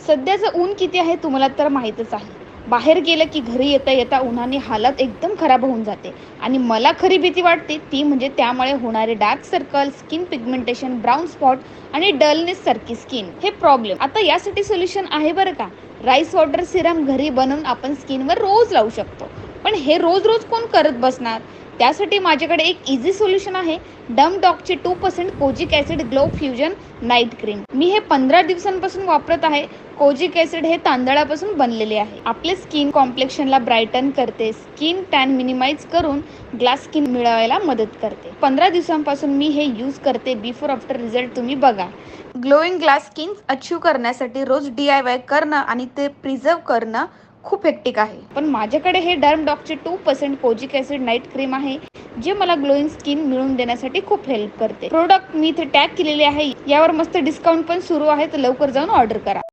सध्याचं ऊन किती आहे तुम्हाला तर माहीतच आहे. बाहेर गेलं की घरी येता येता उन्हाने हालत एकदम खराब होऊन जाते आणि मला खरी भीती वाटते ती म्हणजे त्यामुळे होणारे dark circle, skin pigmentation, brown spot आणि डलनेस सारखी स्किन हे प्रॉब्लेम. आता यासाठी सोल्युशन आहे बरं का. राईस वॉटर सिरम घरी बनवून आपण स्किनवर रोज लावू शकतो. पण हे रोज रोज कोण करत बसणार? त्यासाठी माझ्याकडे एक इझी सोल्युशन आहे. डम डॉकचे 2% kojic acid glow fusion night cream. मी हे 15 दिवसांपासून वापरत आहे. कोजिक ॲसिड हे तांदळापासून बनलेले आहे. आपले स्किन कॉम्प्लेक्शनला ब्राईटन करते, स्किन टॅन मिनिमाइज करून ग्लास स्किन मिळवायला मदत करते. 15 दिवसांपासून मी हे यूज करते. बिफोर आफ्टर रिझल्ट तुम्ही बघा. ग्लोईंग ग्लास स्किन अचीव करण्यासाठी रोज DIY करणं आणि ते प्रिझर्व करणं खूप हेक्टिक आहे. पण माझ्याकडे हे डर्म डॉकचे 2% कोजिक ॲसिड नाईट क्रीम आहे, जे मला ग्लोईंग स्किन मिळवून देण्यासाठी खूप हेल्प करते. प्रोडक्ट मी इथे टॅग केलेले आहे. यावर मस्त डिस्काउंट पण सुरू आहे, तर लवकर जाऊन ऑर्डर करा.